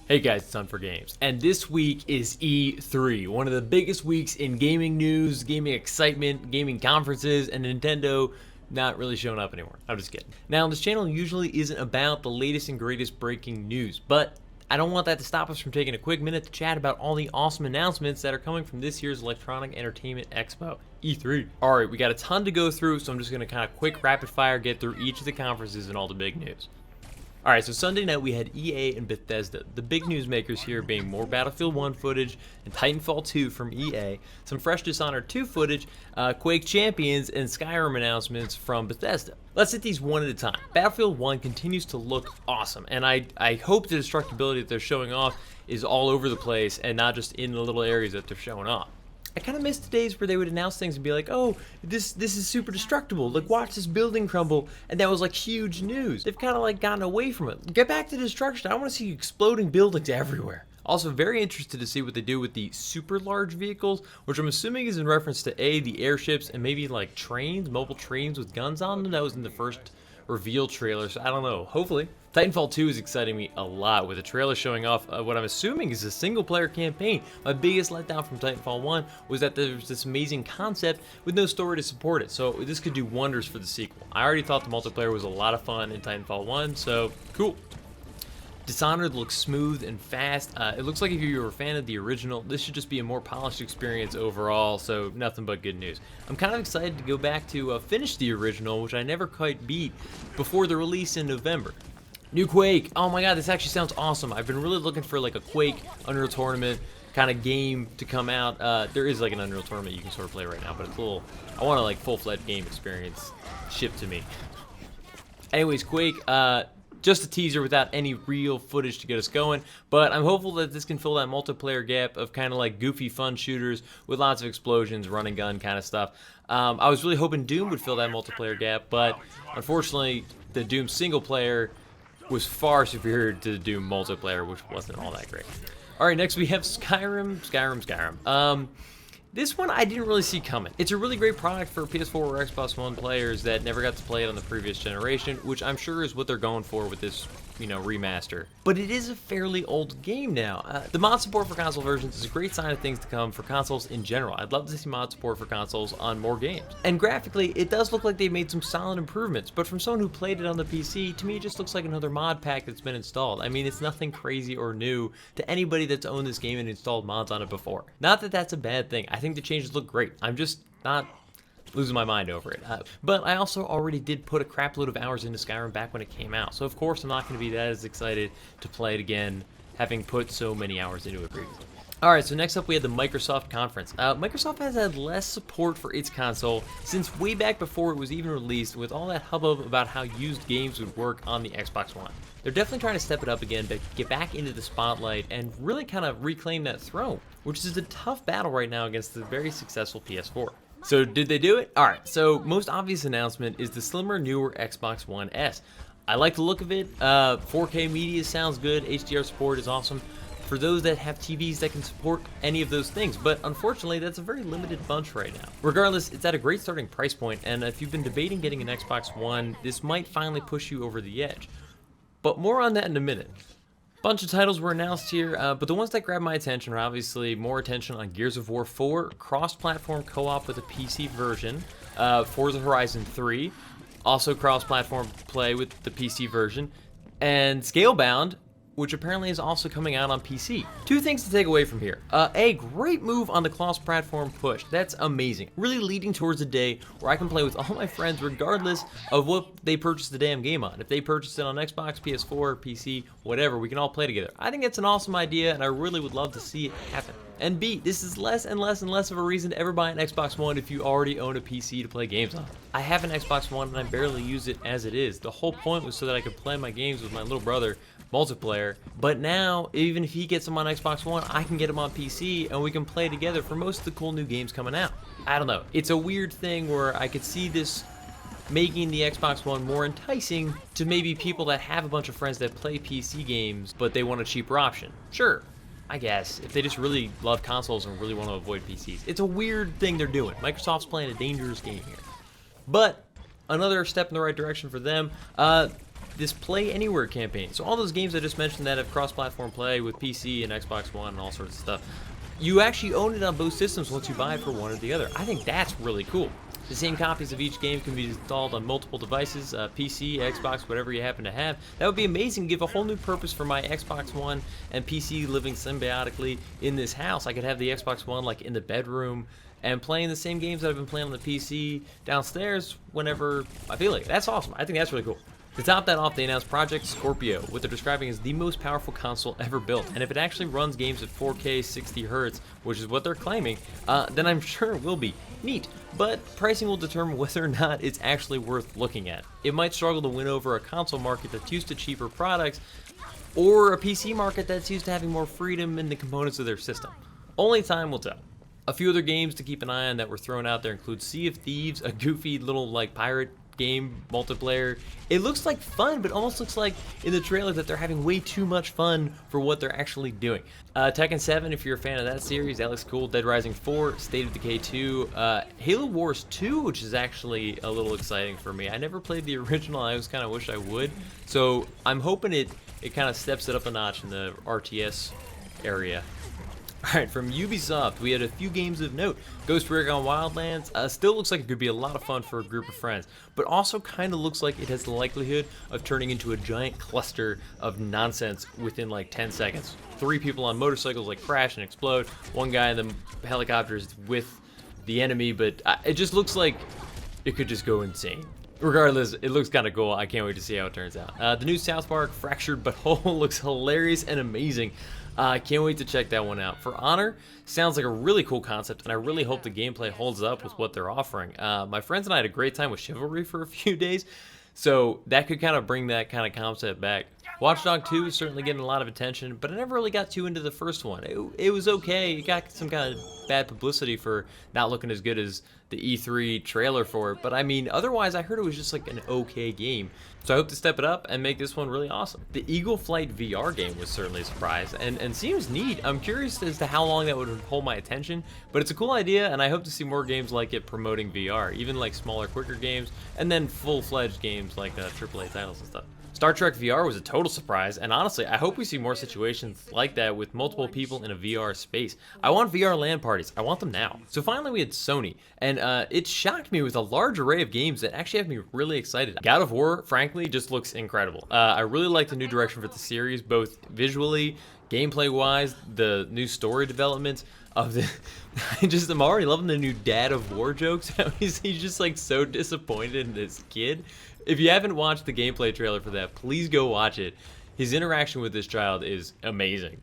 Hey guys, it's Hunt for Games, and this week is E3, one of the biggest weeks in gaming news, gaming excitement, gaming conferences, and Nintendo not really showing up anymore. I'm just kidding. Now, this channel usually isn't about the latest and greatest breaking news, but I don't want that to stop us from taking a quick minute to chat about all the awesome announcements that are coming from this year's Electronic Entertainment Expo, E3. Alright, we got a ton to go through, so I'm just going to kind of quick rapid fire get through each of the conferences and all the big news. Alright, so Sunday night we had EA and Bethesda, the big news makers here being more Battlefield 1 footage and Titanfall 2 from EA, some fresh Dishonored 2 footage, Quake Champions, and Skyrim announcements from Bethesda. Let's hit these one at a time. Battlefield 1 continues to look awesome, and I hope the destructibility that they're showing off is all over the place and not just in the little areas that they're showing off. I kind of miss the days where they would announce things and be like, oh, this is super destructible. Like, watch this building crumble. And that was like huge news. They've kind of like gotten away from it. Get back to destruction. I want to see exploding buildings everywhere. Also, very interested to see what they do with the super large vehicles, which I'm assuming is in reference to the airships and maybe like trains, mobile trains with guns on them. That was in the first reveal trailer, so I don't know. Hopefully. Titanfall 2 is exciting me a lot, with the trailer showing off what I'm assuming is a single-player campaign. My biggest letdown from Titanfall 1 was that there was this amazing concept with no story to support it, so this could do wonders for the sequel. I already thought the multiplayer was a lot of fun in Titanfall 1, so cool. Dishonored looks smooth and fast. It looks like if you were a fan of the original, this should just be a more polished experience overall, so nothing but good news. I'm kind of excited to go back to finish the original, which I never quite beat, before the release in November. New Quake. Oh my god, this actually sounds awesome. I've been really looking for like a Quake Unreal Tournament kind of game to come out. There is like an Unreal Tournament you can sort of play right now, but it's a little, I want a like full-fledged game experience shipped to me. Anyways, Quake, just a teaser without any real footage to get us going, but I'm hopeful that this can fill that multiplayer gap of kind of like goofy fun shooters with lots of explosions, run and gun kind of stuff. I was really hoping Doom would fill that multiplayer gap, but unfortunately the Doom single player was far superior to the Doom multiplayer, which wasn't all that great. Alright, next we have Skyrim. This one I didn't really see coming. It's a really great product for PS4 or Xbox One players that never got to play it on the previous generation, which I'm sure is what they're going for with this, remaster. But it is a fairly old game now. The mod support for console versions is a great sign of things to come for consoles in general. I'd love to see mod support for consoles on more games. And graphically, it does look like they've made some solid improvements, but from someone who played it on the PC, to me it just looks like another mod pack that's been installed. I mean, it's nothing crazy or new to anybody that's owned this game and installed mods on it before. Not that that's a bad thing. I think the changes look great. I'm just not losing my mind over it. But I also already did put a crap load of hours into Skyrim back when it came out, so of course I'm not going to be that as excited to play it again, having put so many hours into it previously. Alright, so next up we had the Microsoft conference. Microsoft has had less support for its console since way back before it was even released, with all that hubbub about how used games would work on the Xbox One. They're definitely trying to step it up again, but get back into the spotlight and really kind of reclaim that throne, which is a tough battle right now against the very successful PS4. So did they do it? Alright, so most obvious announcement is the slimmer, newer Xbox One S. I like the look of it. 4K media sounds good. HDR support is awesome for those that have TVs that can support any of those things, but unfortunately that's a very limited bunch right now. Regardless, it's at a great starting price point, and if you've been debating getting an Xbox One, this might finally push you over the edge. But more on that in a minute. Bunch of titles were announced here, but the ones that grabbed my attention are obviously more attention on Gears of War 4, cross-platform co-op with a PC version, Forza Horizon 3, also cross-platform play with the PC version, and Scalebound, which apparently is also coming out on PC. Two things to take away from here. A great move on the cross-platform push. That's amazing. Really leading towards a day where I can play with all my friends regardless of what they purchased the damn game on. If they purchased it on Xbox, PS4, PC, whatever, we can all play together. I think it's an awesome idea, and I really would love to see it happen. And B, this is less and less and less of a reason to ever buy an Xbox One if you already own a PC to play games on. I have an Xbox One and I barely use it as it is. The whole point was so that I could play my games with my little brother, multiplayer, but now even if he gets them on Xbox One, I can get them on PC and we can play together for most of the cool new games coming out. I don't know, it's a weird thing where I could see this making the Xbox One more enticing to maybe people that have a bunch of friends that play PC games but they want a cheaper option. Sure, I guess, if they just really love consoles and really want to avoid PCs. It's a weird thing they're doing. Microsoft's playing a dangerous game here. But another step in the right direction for them. this Play Anywhere campaign. So all those games I just mentioned that have cross-platform play with PC and Xbox One and all sorts of stuff, you actually own it on both systems once you buy it for one or the other. I think that's really cool. The same copies of each game can be installed on multiple devices, PC, Xbox, whatever you happen to have. That would be amazing, give a whole new purpose for my Xbox One and PC living symbiotically in this house. I could have the Xbox One like in the bedroom and playing the same games that I've been playing on the PC downstairs whenever I feel like it. That's awesome. I think that's really cool. To top that off, they announced Project Scorpio, what they're describing as the most powerful console ever built. And if it actually runs games at 4K 60 Hz, which is what they're claiming, then I'm sure it will be neat. But pricing will determine whether or not it's actually worth looking at. It might struggle to win over a console market that's used to cheaper products, or a PC market that's used to having more freedom in the components of their system. Only time will tell. A few other games to keep an eye on that were thrown out there include Sea of Thieves, a goofy little like pirate game multiplayer. It looks like fun, but almost looks like in the trailer that they're having way too much fun for what they're actually doing. Tekken 7, if you're a fan of that series, that looks cool. Dead Rising 4, State of Decay 2, Halo Wars 2, which is actually a little exciting for me. I never played the original. I always kind of wish I would. So I'm hoping it kind of steps it up a notch in the RTS area. Alright, from Ubisoft, we had a few games of note. Ghost Recon Wildlands still looks like it could be a lot of fun for a group of friends, but also kind of looks like it has the likelihood of turning into a giant cluster of nonsense within like 10 seconds. 3 people on motorcycles like crash and explode, one guy in the helicopter is with the enemy, but it just looks like it could just go insane. Regardless, it looks kind of cool. I can't wait to see how it turns out. The new South Park Fractured But Whole looks hilarious and amazing. I can't wait to check that one out. For Honor, sounds like a really cool concept, and I really hope the gameplay holds up with what they're offering. My friends and I had a great time with Chivalry for a few days, so that could kind of bring that kind of concept back. Watch Dogs 2 is certainly getting a lot of attention, but I never really got too into the first one. It was okay. It got some kind of bad publicity for not looking as good as the E3 trailer for it, but I mean, otherwise I heard it was just like an okay game. So I hope to step it up and make this one really awesome. The Eagle Flight VR game was certainly a surprise and seems neat. I'm curious as to how long that would hold my attention, but it's a cool idea, and I hope to see more games like it promoting VR, even like smaller, quicker games, and then full-fledged games like AAA titles and stuff. Star Trek VR was a total surprise, and honestly, I hope we see more situations like that with multiple people in a VR space. I want VR LAN parties. I want them now. So finally we had Sony, and it shocked me with a large array of games that actually have me really excited. God of War, frankly, just looks incredible. I really like the new direction for the series, both visually, gameplay-wise, the new story developments of the... I'm already loving the new Dad of War jokes. He's just like so disappointed in this kid. If you haven't watched the gameplay trailer for that, please go watch it. His interaction with this child is amazing.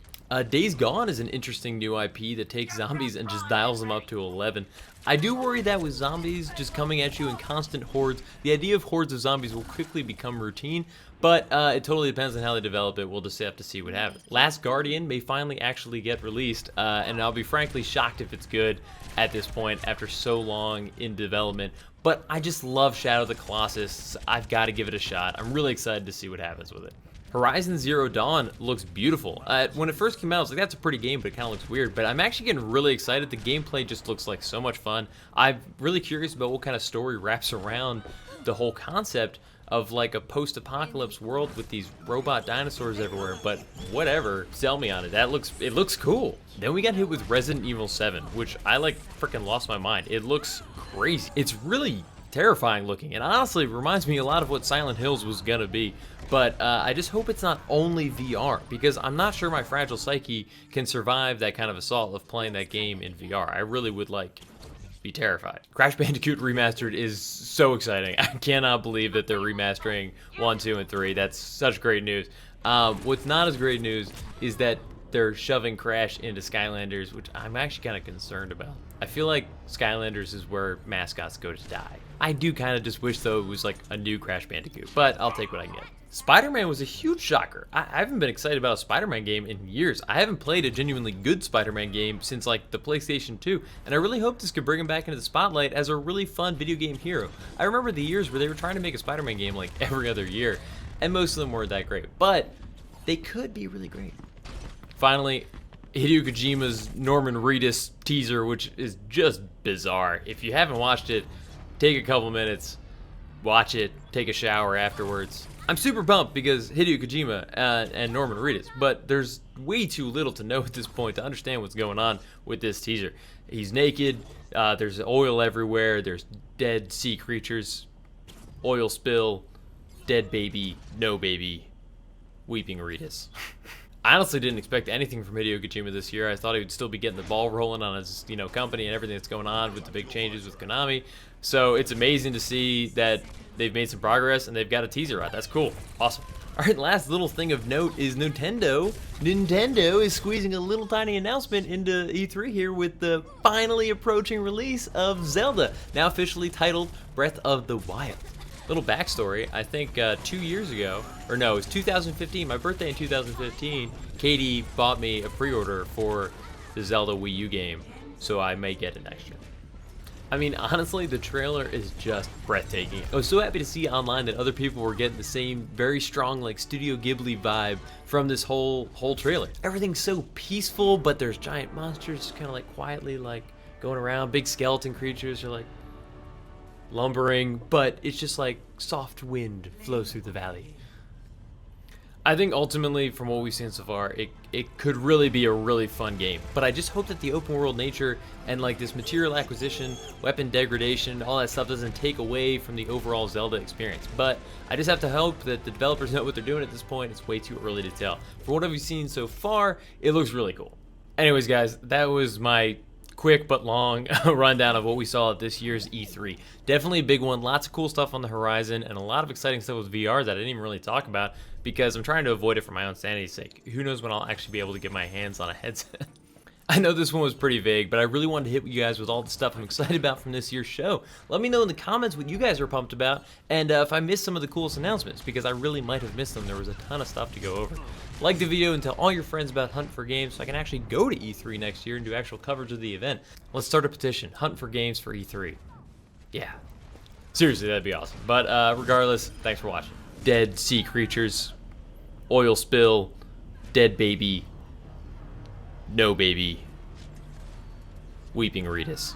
Days Gone is an interesting new IP that takes zombies and just dials them up to 11. I do worry that with zombies just coming at you in constant hordes, the idea of hordes of zombies will quickly become routine, but it totally depends on how they develop it. We'll just have to see what happens. Last Guardian may finally actually get released, and I'll be frankly shocked if it's good at this point after so long in development. But I just love Shadow of the Colossus. I've got to give it a shot. I'm really excited to see what happens with it. Horizon Zero Dawn looks beautiful. When it first came out, I was like, that's a pretty game, but it kind of looks weird. But I'm actually getting really excited. The gameplay just looks like so much fun. I'm really curious about what kind of story wraps around the whole concept of like a post-apocalypse world with these robot dinosaurs everywhere, but whatever, sell me on it. It looks cool. Then we got hit with Resident Evil 7, which I like freaking lost my mind. It looks crazy. It's really terrifying looking, and honestly reminds me a lot of what Silent Hills was gonna be. But I just hope it's not only VR, because I'm not sure my fragile psyche can survive that kind of assault of playing that game in VR. I really would be terrified. Crash Bandicoot Remastered is so exciting. I cannot believe that they're remastering 1, 2, and 3. That's such great news. What's not as great news is that they're shoving Crash into Skylanders, which I'm actually kind of concerned about. I feel like Skylanders is where mascots go to die. I do kind of just wish, though, it was like a new Crash Bandicoot, but I'll take what I get. Spider-Man was a huge shocker. I haven't been excited about a Spider-Man game in years. I haven't played a genuinely good Spider-Man game since like the PlayStation 2, and I really hope this could bring him back into the spotlight as a really fun video game hero. I remember the years where they were trying to make a Spider-Man game like every other year, and most of them weren't that great, but they could be really great. Finally, Hideo Kojima's Norman Reedus teaser, which is just bizarre. If you haven't watched it, take a couple minutes. watch it, take a shower afterwards. I'm super pumped because Hideo Kojima and Norman Reedus, but there's way too little to know at this point to understand what's going on with this teaser. He's naked, there's oil everywhere, there's dead sea creatures, oil spill, dead baby, no baby, weeping Reedus. I honestly didn't expect anything from Hideo Kojima this year. I thought he would still be getting the ball rolling on his, company and everything that's going on with the big changes with Konami. So it's amazing to see that they've made some progress and they've got a teaser out. That's cool. Awesome. All right, last little thing of note is Nintendo. Nintendo is squeezing a little tiny announcement into E3 here with the finally approaching release of Zelda, now officially titled Breath of the Wild. Little backstory, I think 2 years ago, or no, it was 2015, my birthday in 2015, Katie bought me a pre-order for the Zelda Wii U game, so I may get it next year. I mean, honestly, the trailer is just breathtaking. I was so happy to see online that other people were getting the same very strong, like, Studio Ghibli vibe from this whole trailer. Everything's so peaceful, but there's giant monsters just kind of like quietly like going around. Big skeleton creatures are like lumbering, but it's just like soft wind flows through the valley. I think ultimately, from what we've seen so far, it could really be a really fun game. But I just hope that the open world nature and like this material acquisition, weapon degradation, all that stuff doesn't take away from the overall Zelda experience. But I just have to hope that the developers know what they're doing at this point. It's way too early to tell. For what I've seen so far, it looks really cool. Anyways, guys, that was my quick but long rundown of what we saw at this year's E3. Definitely a big one. Lots of cool stuff on the horizon and a lot of exciting stuff with VR that I didn't even really talk about because I'm trying to avoid it for my own sanity's sake. Who knows when I'll actually be able to get my hands on a headset. I know this one was pretty vague, but I really wanted to hit you guys with all the stuff I'm excited about from this year's show. Let me know in the comments what you guys are pumped about, and if I missed some of the coolest announcements, because I really might have missed them. There was a ton of stuff to go over. Like the video and tell all your friends about Hunt for Games so I can actually go to E3 next year and do actual coverage of the event. Let's start a petition, Hunt for Games for E3. Yeah. Seriously, that'd be awesome. But regardless, thanks for watching. Dead sea creatures, oil spill, dead baby, no baby, weeping Reedus.